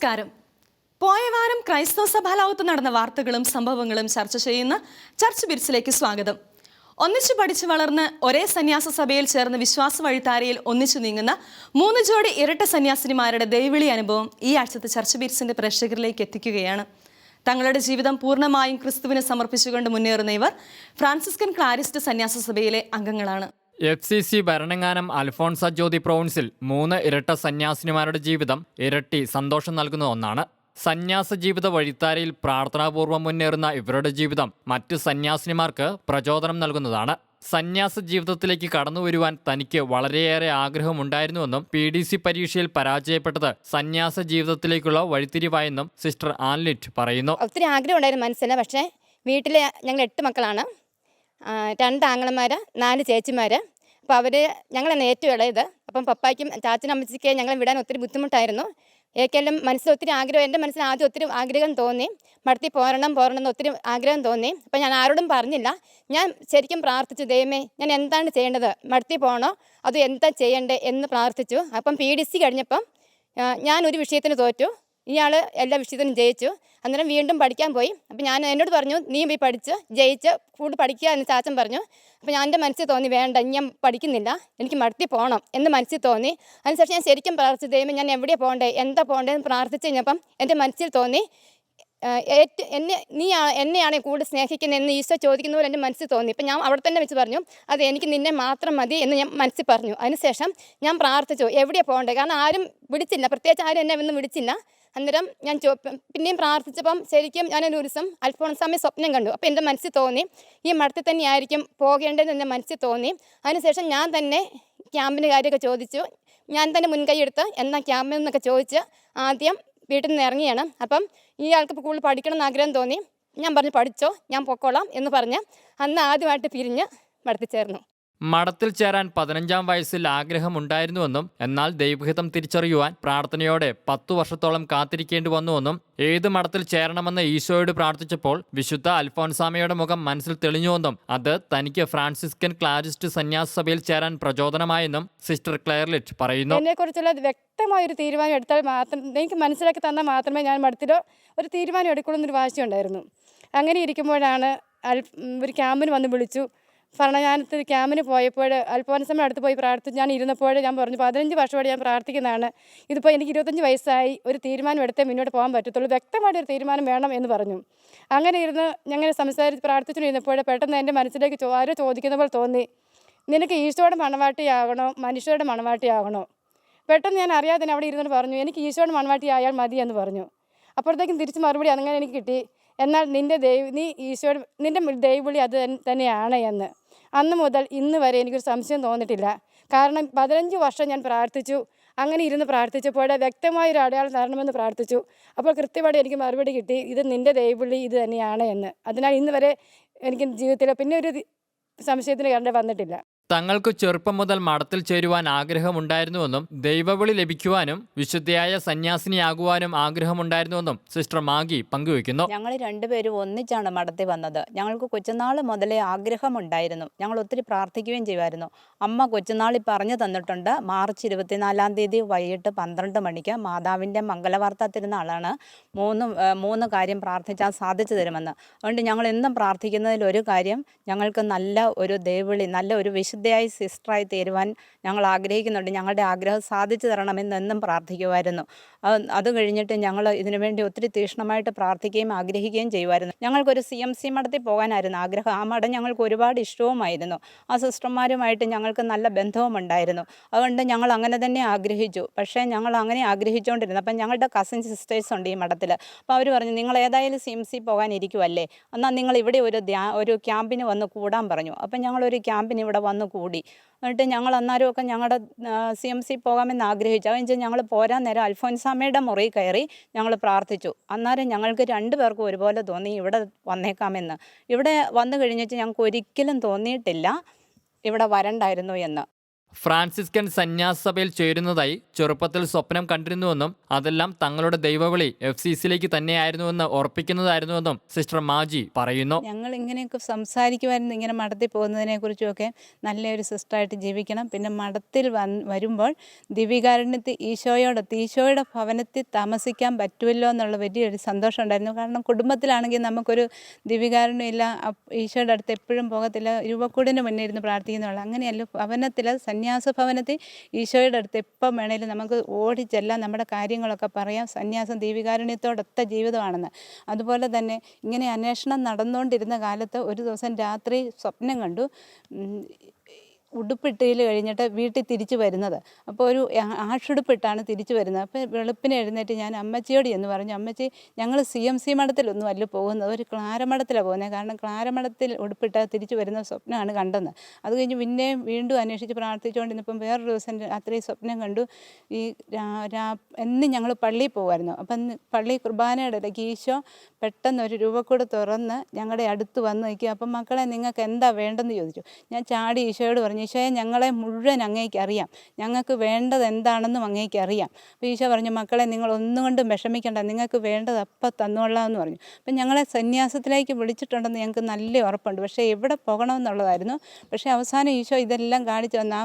നമസ്കാരം. പോയ വാരം ക്രൈസ്തവ സഭാലോകത്ത് നടന്ന വാർത്തകളും സംഭവങ്ങളും ചർച്ച ചെയ്യുന്ന ചർച്ച് ബിറ്റ്സിലേക്ക് സ്വാഗതം. ഒന്നിച്ചു പഠിച്ചു വളർന്ന് ഒരേ സന്യാസ സഭയിൽ ചേർന്ന് വിശ്വാസ വഴിത്താരയിൽ ഒന്നിച്ചു നീങ്ങുന്ന 3 ജോഡി ഇരട്ട സന്യാസിനിമാരുടെ ദൈവവിളി അനുഭവം ഈ ആഴ്ചത്തെ ചർച്ച് ബിറ്റ്സിന്റെ പ്രേക്ഷകരിലേക്ക് എത്തിക്കുകയാണ്. തങ്ങളുടെ ജീവിതം പൂർണ്ണമായും ക്രിസ്തുവിന് സമർപ്പിച്ചുകൊണ്ട് മുന്നേറുന്ന ഇവർ ഫ്രാൻസിസ്കൻ ക്ലാരിസ്റ്റ് സന്യാസ സഭയിലെ അംഗങ്ങളാണ്. FCC ഭരണങ്ങാനം അൽഫോൺസ ജ്യോതി പ്രൊവിൻസിൽ 3 ഇരട്ട സന്യാസിനിമാരുടെ ജീവിതം ഇരട്ടി സന്തോഷം നൽകുന്ന ഒന്നാണ്. സന്യാസ ജീവിത വഴിത്താരയിൽ പ്രാർത്ഥനാപൂർവ്വം മുന്നേറുന്ന ഇവരുടെ ജീവിതം മറ്റ് സന്യാസിനിമാർക്ക് പ്രചോദനം നൽകുന്നതാണ്. സന്യാസ ജീവിതത്തിലേക്ക് കടന്നു വരുവാൻ തനിക്ക് വളരെയേറെ ആഗ്രഹമുണ്ടായിരുന്നുവെന്നും PDC പരീക്ഷയിൽ പരാജയപ്പെട്ടത് സന്യാസ ജീവിതത്തിലേക്കുള്ള വഴിത്തിരിവായെന്നും സിസ്റ്റർ ആൻലിറ്റ് പറയുന്നു. ഒത്തിരി ആഗ്രഹം ഉണ്ടായിരുന്നു മനസ്സിന്. പക്ഷേ വീട്ടിൽ ഞങ്ങൾ 8 മക്കളാണ്. 2 ആങ്ങളമാർ, 4 ചേച്ചിമാർ. അപ്പോൾ അവർ ഞങ്ങളാണ് ഏറ്റവും ഇളയത്. അപ്പം പപ്പായ്ക്കും ചാച്ചനും അമ്മച്ചിക്ക് ഞങ്ങളെ വിടാൻ ഒത്തിരി ബുദ്ധിമുട്ടായിരുന്നു. ഏക്കെല്ലാം മനസ്സിൽ ഒത്തിരി ആഗ്രഹം, എൻ്റെ മനസ്സിൽ ആദ്യം ഒത്തിരി ആഗ്രഹം തോന്നി. മടത്തി പോരണം എന്ന് ഒത്തിരി ആഗ്രഹം തോന്നി. അപ്പം ഞാൻ ആരോടും പറഞ്ഞില്ല. ഞാൻ ശരിക്കും പ്രാർത്ഥിച്ചു, ദൈവമേ ഞാൻ എന്താണ് ചെയ്യേണ്ടത്, മടത്തി പോകണോ അത് എന്താ ചെയ്യേണ്ടത് എന്ന് പ്രാർത്ഥിച്ചു. അപ്പം PDC കഴിഞ്ഞപ്പം ഞാനൊരു വിഷയത്തിന് തോറ്റു, ഇയാൾ എല്ലാ വിഷയത്തിനും ജയിച്ചു. അന്നേരം വീണ്ടും പഠിക്കാൻ പോയി. അപ്പം ഞാൻ എന്നോട് പറഞ്ഞു, നീ പോയി പഠിച്ച് ജയിച്ച് കൂടുതൽ പഠിക്കുക എന്ന് ചാച്ചൻ പറഞ്ഞു. അപ്പോൾ ഞാൻ എൻ്റെ മനസ്സിൽ തോന്നി, വേണ്ട ഞാൻ പഠിക്കുന്നില്ല, എനിക്ക് മടത്തി പോകണം എന്ന് മനസ്സിൽ തോന്നി. അതിനുശേഷം ഞാൻ ശരിക്കും പ്രാർത്ഥിച്ചു, ദൈവമേ ഞാൻ എവിടെയാണ് പോകേണ്ടത്, എന്താ പോകേണ്ടതെന്ന് പ്രാർത്ഥിച്ച് കഴിഞ്ഞപ്പം എൻ്റെ മനസ്സിൽ തോന്നി, എന്നെയാണ് കൂടുതൽ സ്നേഹിക്കുന്നതെന്ന് ഈശോ ചോദിക്കുന്ന പോലെ എൻ്റെ മനസ്സിൽ തോന്നി. അപ്പം ഞാൻ അവിടെ തന്നെ വെച്ച് പറഞ്ഞു, അത് എനിക്ക് നിന്നെ മാത്രം മതി എന്ന് ഞാൻ മനസ്സിൽ പറഞ്ഞു. അതിനുശേഷം ഞാൻ പ്രാർത്ഥിച്ചു എവിടെയാണ് പോകേണ്ടത്, കാരണം ആരും വിളിച്ചില്ല, പ്രത്യേകിച്ച് ആരും എന്നെ ഒന്നും വിളിച്ചില്ല. അന്നേരം ഞാൻ പിന്നെയും പ്രാർത്ഥിച്ചപ്പം ശരിക്കും ഞാനൊരു ദിവസം അൽഫോൻസാമ്മയെ സ്വപ്നം കണ്ടു. അപ്പോൾ എൻ്റെ മനസ്സിൽ തോന്നി ഈ മഠത്തിൽ തന്നെയായിരിക്കും പോകേണ്ടതെന്ന് എൻ്റെ മനസ്സിൽ തോന്നി. അതിനുശേഷം ഞാൻ തന്നെ ക്യാമ്പിൻ്റെ കാര്യമൊക്കെ ചോദിച്ചു, ഞാൻ തന്നെ മുൻകൈ എടുത്ത് എന്നാ ക്യാമ്പിൽ നിന്നൊക്കെ ചോദിച്ച് ആദ്യം വീട്ടിൽ നിന്ന് ഇറങ്ങിയാണ്. അപ്പം ഈ ആൾക്ക് കൂടുതൽ പഠിക്കണം എന്ന് ആഗ്രഹം തോന്നി. ഞാൻ പറഞ്ഞു, പഠിച്ചോ ഞാൻ പൊക്കോളാം എന്ന് പറഞ്ഞ് അന്ന് ആദ്യമായിട്ട് പിരിഞ്ഞ് മഠത്തിൽ ചേർന്നു. മഠത്തിൽ ചേരാൻ 15-ാം വയസ്സിൽ ആഗ്രഹമുണ്ടായിരുന്നുവെന്നും എന്നാൽ ദൈവഹിതം തിരിച്ചറിയുവാൻ പ്രാർത്ഥനയോടെ 10 വർഷത്തോളം കാത്തിരിക്കേണ്ടി വന്നുവെന്നും ഏത് മഠത്തിൽ ചേരണമെന്ന് ഈശോയോട് പ്രാർത്ഥിച്ചപ്പോൾ വിശുദ്ധ അൽഫോൻസാമയുടെ മുഖം മനസ്സിൽ തെളിഞ്ഞുവെന്നും അത് തനിക്ക് ഫ്രാൻസിസ്കൻ ക്ലാരിസ്റ്റ് സന്യാസ സഭയിൽ ചേരാൻ പ്രചോദനമായെന്നും സിസ്റ്റർ ക്ലെയർലിറ്റ് പറയുന്നു. എന്നെക്കുറിച്ചുള്ള വ്യക്തമായൊരു തീരുമാനം എടുത്താൽ മാത്രം, എനിക്ക് മനസ്സിലാക്കി തന്നാൽ മാത്രമേ ഞാൻ മഠത്തിലോ ഒരു തീരുമാനം എടുക്കുള്ളൂ എന്നൊരു വാശിയുണ്ടായിരുന്നു. അങ്ങനെ ഇരിക്കുമ്പോഴാണ് ഒരു ക്യാമ്പിന് വന്ന് വിളിച്ചു. ഭരണങ്ങാനത്ത് ക്യാമ്പിന് പോയപ്പോൾ അൽഫോൻസാമ്മയുടെ അടുത്ത് പോയി പ്രാർത്ഥിച്ച് ഞാൻ ഇരുന്നപ്പോൾ ഞാൻ പറഞ്ഞു, 15 വർഷമായിട്ട് ഞാൻ പ്രാർത്ഥിക്കുന്നതാണ്, ഇതിപ്പോൾ എനിക്ക് 25 വയസ്സായി, ഒരു തീരുമാനം എടുത്തേ മുന്നോട്ട് പോകാൻ പറ്റത്തുള്ളൂ, വ്യക്തമായിട്ടൊരു തീരുമാനം വേണം എന്ന് പറഞ്ഞു. അങ്ങനെ ഇരുന്ന് ഞങ്ങൾ സംസാരിച്ച് പ്രാർത്ഥിച്ചുകൊണ്ടിരുന്നപ്പോൾ പെട്ടെന്ന് എൻ്റെ മനസ്സിലേക്ക് ആരോ ചോദിക്കുന്ന പോലെ തോന്നി, നിനക്ക് ഈശോയുടെ മണവാട്ടിയാകണോ മനുഷ്യരുടെ മണവാട്ടിയാകണോ? പെട്ടെന്ന് ഞാൻ അറിയാതെ തന്നെ അവിടെ ഇരുന്നിട്ട് പറഞ്ഞു, എനിക്ക് ഈശോയുടെ മണവാട്ടി ആയാൽ മതി എന്ന് പറഞ്ഞു. അപ്പോഴത്തേക്കും തിരിച്ച് മറുപടി അങ്ങനെ എനിക്ക് കിട്ടി, എന്നാൽ നിൻ്റെ ദൈവവിളി അത് തന്നെയാണ് എന്ന്. അന്ന് മുതൽ ഇന്ന് വരെ എനിക്കൊരു സംശയം തോന്നിയിട്ടില്ല. കാരണം 15 വർഷം ഞാൻ പ്രാർത്ഥിച്ചു. അങ്ങനെ ഇരുന്ന് പ്രാർത്ഥിച്ചപ്പോൾ വ്യക്തമായൊരു അടയാളം തരണമെന്ന് പ്രാർത്ഥിച്ചു. അപ്പോൾ കൃത്യമായിട്ട് എനിക്ക് മറുപടി കിട്ടി, ഇത് നിൻ്റെ ദൈവവിളി ഇത് തന്നെയാണ് എന്ന്. അതിനാൽ ഇന്ന് വരെ എനിക്ക് ജീവിതത്തിൽ പിന്നെ ഒരു സംശയത്തിന് കാരണം വന്നിട്ടില്ല. തങ്ങൾക്ക് ചെറുപ്പം മുതൽ മഠത്തിൽ ചേരുവാൻ ആഗ്രഹമുണ്ടായിരുന്നുവെന്നും ദൈവവിളി ലഭിക്കുവാനും വിശുദ്ധയായ സന്യാസിനിയാകുവാനും ആഗ്രഹമുണ്ടായിരുന്നുവെന്നും സിസ്റ്റർ മാഗി പങ്കുവയ്ക്കുന്നു. ഞങ്ങൾ 2 പേരും ഒന്നിച്ചാണ് മഠത്തിൽ വന്നത്. ഞങ്ങൾക്ക് കൊച്ചുനാൾ മുതലേ ആഗ്രഹമുണ്ടായിരുന്നു. ഞങ്ങൾ ഒത്തിരി പ്രാർത്ഥിക്കുകയും ചെയ്യുമായിരുന്നു. അമ്മ കൊച്ചുനാളിൽ പറഞ്ഞു തന്നിട്ടുണ്ട്, മാർച്ച് 24-ാം തീയതി വൈകിട്ട് 12 മണിക്ക് മാതാവിൻ്റെ മംഗലവാർത്ത തിരുനാളാണ്, 3 കാര്യം പ്രാർത്ഥിച്ചാൽ സാധിച്ചു തരുമെന്ന്. അതുകൊണ്ട് ഞങ്ങൾ എന്നും പ്രാർത്ഥിക്കുന്നതിൽ ഒരു കാര്യം, ഞങ്ങൾക്ക് നല്ല ഒരു ദൈവവിളി, നല്ല ഒരു വിശുദ്ധയായി സിസ്റ്ററായി തീരുവാൻ ഞങ്ങൾ ആഗ്രഹിക്കുന്നുണ്ട്, ഞങ്ങളുടെ ആഗ്രഹം സാധിച്ചു തരണമെന്നെന്നും പ്രാർത്ഥിക്കുമായിരുന്നു. അത് കഴിഞ്ഞിട്ട് ഞങ്ങൾ ഇതിനുവേണ്ടി ഒത്തിരി തീക്ഷ്ണമായിട്ട് പ്രാർത്ഥിക്കുകയും ആഗ്രഹിക്കുകയും ചെയ്യുമായിരുന്നു. ഞങ്ങൾക്കൊരു CMC മഠത്തിൽ പോകാനായിരുന്നു ആഗ്രഹം. ആ മഠം ഞങ്ങൾക്ക് ഒരുപാട് ഇഷ്ടവുമായിരുന്നു. ആ സിസ്റ്റർമാരുമായിട്ട് ഞങ്ങൾക്ക് നല്ല ബന്ധവുമുണ്ടായിരുന്നു. അതുകൊണ്ട് ഞങ്ങൾ അങ്ങനെ തന്നെ ആഗ്രഹിച്ചു. പക്ഷേ ഞങ്ങൾ അങ്ങനെ ആഗ്രഹിച്ചുകൊണ്ടിരുന്നു. അപ്പം ഞങ്ങളുടെ കസിൻ സിസ്റ്റേഴ്സ് ഉണ്ട് ഈ മഠത്തിൽ. അപ്പോൾ അവർ പറഞ്ഞു, നിങ്ങൾ ഏതായാലും CMC പോകാനിരിക്കുമല്ലേ, എന്നാൽ നിങ്ങൾ ഇവിടെ ഒരു ക്യാമ്പിന് വന്ന് കൂടാൻ പറഞ്ഞു. അപ്പം ഞങ്ങളൊരു ക്യാമ്പിന് ഇവിടെ വന്ന് കൂടി. എന്നിട്ട് ഞങ്ങൾ അന്നേരമൊക്കെ ഞങ്ങളുടെ CMC പോകാമെന്ന് ആഗ്രഹിച്ചു. അതിന് ഞങ്ങൾ പോരാൻ നേരം അൽഫോൻസാമ്മയുടെ മുറി കയറി ഞങ്ങൾ പ്രാർത്ഥിച്ചു. അന്നേരം ഞങ്ങൾക്ക് 2 പേർക്കും ഒരുപോലെ തോന്നി ഇവിടെ വന്നേക്കാമെന്ന്. ഇവിടെ വന്നു കഴിഞ്ഞിട്ട് ഞങ്ങൾക്ക് ഒരിക്കലും തോന്നിയിട്ടില്ല ഇവിടെ വരണ്ടായിരുന്നു എന്ന്. ഫ്രാൻസിസ്കൻ സന്യാസ സഭയിൽ ചേരുന്നതായി ചെറുപ്പത്തിൽ സ്വപ്നം കണ്ടിരുന്നുവെന്നും അതെല്ലാം തങ്ങളുടെ ദൈവവിളി FCCയിലേക്ക് തന്നെയായിരുന്നുവെന്ന് ഉറപ്പിക്കുന്നതായിരുന്നുവെന്നും സിസ്റ്റർ മാജി പറയുന്നു. ഞങ്ങൾ ഇങ്ങനെയൊക്കെ സംസാരിക്കുമായിരുന്നു, ഇങ്ങനെ മഠത്തിൽ പോകുന്നതിനെക്കുറിച്ചുമൊക്കെ. നല്ലൊരു സിസ്റ്ററായിട്ട് ജീവിക്കണം. പിന്നെ മഠത്തിൽ വരുമ്പോൾ ദിവികാരുണ്യത്തിൽ ഈശോയുടെ ഭവനത്തിൽ താമസിക്കാൻ പറ്റുമല്ലോ എന്നുള്ള വലിയൊരു സന്തോഷം ഉണ്ടായിരുന്നു. കാരണം കുടുംബത്തിലാണെങ്കിൽ നമുക്കൊരു ദിവികാരുണ്യമില്ല, ഈശോയുടെ അടുത്ത് എപ്പോഴും പോകത്തില്ല, രൂപക്കൂടിന് മുന്നേ ഇരുന്ന് പ്രാർത്ഥിക്കുന്നുള്ള. അങ്ങനെയല്ല, ഭവനത്തിൽ സന്യാസ ഭവനത്തിൽ ഈശോയുടെ അടുത്ത് എപ്പം വേണേലും നമുക്ക് ഓടിച്ചെല്ലാം നമ്മുടെ കാര്യങ്ങളൊക്കെ പറയാം. സന്യാസം ദീപികാരുണ്യത്തോടൊത്ത ജീവിതമാണെന്ന്. അതുപോലെ തന്നെ ഇങ്ങനെ അന്വേഷണം നടന്നുകൊണ്ടിരുന്ന കാലത്ത് ഒരു ദിവസം രാത്രി സ്വപ്നം കണ്ടു, ഉടുപ്പിട്ടയിൽ കഴിഞ്ഞിട്ട് വീട്ടിൽ തിരിച്ചു വരുന്നത്. അപ്പോൾ ഒരു ആഷുടുപ്പിട്ടാണ് തിരിച്ചു വരുന്നത്. അപ്പോൾ വെളുപ്പിന് എഴുന്നേറ്റ് ഞാൻ അമ്മച്ചിയോട് എന്ന് പറഞ്ഞു, അമ്മച്ചി ഞങ്ങൾ CMC മഠത്തിലൊന്നും അല്ല പോകുന്നത്, ഒരു ക്ലാരമഠത്തിലാണ് പോകുന്നത്. കാരണം ക്ലാരമഠത്തിൽ ഉടുപ്പിട്ട് തിരിച്ചു വരുന്ന സ്വപ്നമാണ് കണ്ടെന്ന്. അത് കഴിഞ്ഞ് പിന്നെയും വീണ്ടും അന്വേഷിച്ച് പ്രാർത്ഥിച്ചുകൊണ്ടിരുന്നപ്പം വേറൊരു ദിവസം രാത്രി സ്വപ്നം കണ്ടു, ഈ എന്നും ഞങ്ങൾ പള്ളിയിൽ പോകുമായിരുന്നു. അപ്പം പള്ളി കുർബാനയുടെ ഇടയ്ക്ക് ഈശോ പെട്ടെന്ന് ഒരു രൂപക്കൂട് തുറന്ന് ഞങ്ങളുടെ അടുത്ത് വന്ന് നിൽക്കുക. അപ്പം മക്കളെ നിങ്ങൾക്ക് എന്താ വേണ്ടെന്ന് ചോദിച്ചു. ഞാൻ ചാടി ഈശോയോട് പറഞ്ഞു, ഈശോയെ ഞങ്ങളെ മുഴുവൻ അങ്ങേക്ക് അറിയാം, ഞങ്ങൾക്ക് വേണ്ടത് എന്താണെന്നും അങ്ങേക്ക് അറിയാം. അപ്പോൾ ഈശോ പറഞ്ഞു, മക്കളെ നിങ്ങൾ ഒന്നും കൊണ്ടും വിഷമിക്കേണ്ട, നിങ്ങൾക്ക് വേണ്ടത് അപ്പം തന്നോളാം എന്ന് പറഞ്ഞു. അപ്പം ഞങ്ങളെ സന്യാസത്തിലേക്ക് വിളിച്ചിട്ടുണ്ടെന്ന് ഞങ്ങൾക്ക് നല്ല ഉറപ്പുണ്ട്. പക്ഷേ എവിടെ പോകണമെന്നുള്ളതായിരുന്നു. പക്ഷേ അവസാനം ഈശോ ഇതെല്ലാം കാണിച്ചു തന്നു.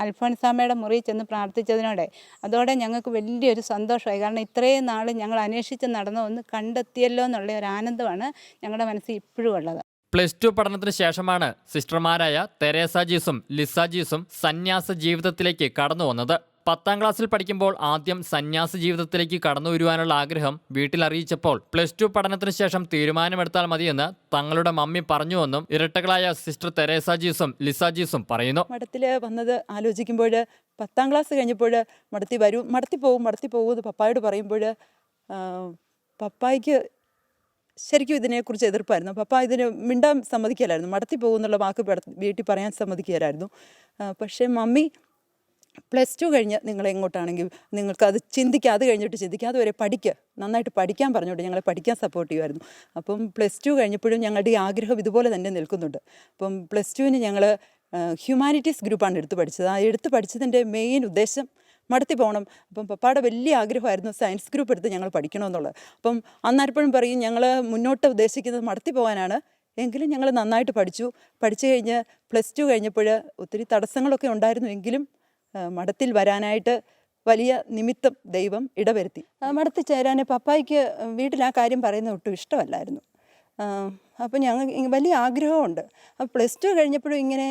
അൽഫോൻസാമ്മയുടെ മുറിയിൽ ചെന്ന് പ്രാർത്ഥിച്ചതിനോടെ അതോടെ ഞങ്ങൾക്ക് വലിയൊരു സന്തോഷമായി. കാരണം ഇത്രയും നാൾ ഞങ്ങൾ അന്വേഷിച്ച് നടന്ന ഒന്ന് കണ്ടെത്തിയല്ലോ എന്നുള്ള ഒരു ആനന്ദമാണ് ഞങ്ങളുടെ മനസ്സിൽ ഇപ്പോഴും ഉള്ളത്. +2 പഠനത്തിന് ശേഷമാണ് സിസ്റ്റർമാരായ തെരേസ ജീസും ലിസ ജീസും സന്യാസ ജീവിതത്തിലേക്ക് കടന്നു വന്നത്. 10ാം ക്ലാസ്സിൽ പഠിക്കുമ്പോൾ ആദ്യം സന്യാസ ജീവിതത്തിലേക്ക് കടന്നു വരുവാനുള്ള ആഗ്രഹം വീട്ടിൽ അറിയിച്ചപ്പോൾ +2 പഠനത്തിന് ശേഷം തീരുമാനമെടുത്താൽ മതിയെന്ന് തങ്ങളുടെ മമ്മി പറഞ്ഞുവെന്നും ഇരട്ടകളായ സിസ്റ്റർ തെരേസ ജീസും ലിസ ജീസും പറയുന്നു. മഠത്തിൽ വന്നത് ആലോചിക്കുമ്പോൾ 10ാം ക്ലാസ് കഴിഞ്ഞപ്പോൾ മഠത്തിൽ പോകും എന്ന് പപ്പായോട് പറയുമ്പോൾ പപ്പായ്ക്ക് ശരിക്കും ഇതിനെക്കുറിച്ച് എതിർപ്പായിരുന്നു. പപ്പ ഇതിന് മിണ്ടാൻ സമ്മതിക്കില്ലായിരുന്നു. മഠത്തിൽ പോകുന്നുള്ള വാക്ക് വീട്ടിൽ പറയാൻ സമ്മതിക്കില്ലായിരുന്നു. പക്ഷേ മമ്മി +2 കഴിഞ്ഞ് നിങ്ങൾ എങ്ങോട്ടാണെങ്കിൽ നിങ്ങൾക്കത് അത് കഴിഞ്ഞിട്ട് ചിന്തിക്കുക, അതുവരെ നന്നായിട്ട് പഠിക്കാൻ പറഞ്ഞുകൊണ്ട് ഞങ്ങളെ പഠിക്കാൻ സപ്പോർട്ട് ചെയ്യുമായിരുന്നു. അപ്പം +2 കഴിഞ്ഞപ്പോഴും ഞങ്ങളുടെ ഈ ആഗ്രഹം ഇതുപോലെ തന്നെ നിൽക്കുന്നുണ്ട്. അപ്പം +2-ന് ഞങ്ങൾ ഹ്യൂമാനിറ്റീസ് ഗ്രൂപ്പാണ് എടുത്ത് പഠിച്ചത്. ആ എടുത്ത് പഠിച്ചതിൻ്റെ മെയിൻ ഉദ്ദേശം മഠത്തിൽ പോകണം. അപ്പം പപ്പായുടെ വലിയ ആഗ്രഹമായിരുന്നു സയൻസ് ഗ്രൂപ്പ് എടുത്ത് ഞങ്ങൾ പഠിക്കണമെന്നുള്ളത്. അപ്പം അന്നേരപ്പോഴും പറയും, ഞങ്ങൾ മുന്നോട്ട് ഉദ്ദേശിക്കുന്നത് മഠത്തിൽ പോകാനാണ്, എങ്കിലും ഞങ്ങൾ നന്നായിട്ട് പഠിച്ചു കഴിഞ്ഞ് +2 കഴിഞ്ഞപ്പോൾ ഒത്തിരി തടസ്സങ്ങളൊക്കെ ഉണ്ടായിരുന്നു. എങ്കിലും മഠത്തിൽ വരാനായിട്ട് വലിയ നിമിത്തം ദൈവം ഇടവരുത്തി. മഠത്തിൽ ചേരാൻ പപ്പായ്ക്ക് വീട്ടിൽ ആ കാര്യം പറയുന്നത് ഒട്ടും ഇഷ്ടമല്ലായിരുന്നു. അപ്പോൾ ഞങ്ങൾക്ക് വലിയ ആഗ്രഹമുണ്ട്. അപ്പോൾ +2 കഴിഞ്ഞപ്പോഴും ഇങ്ങനെ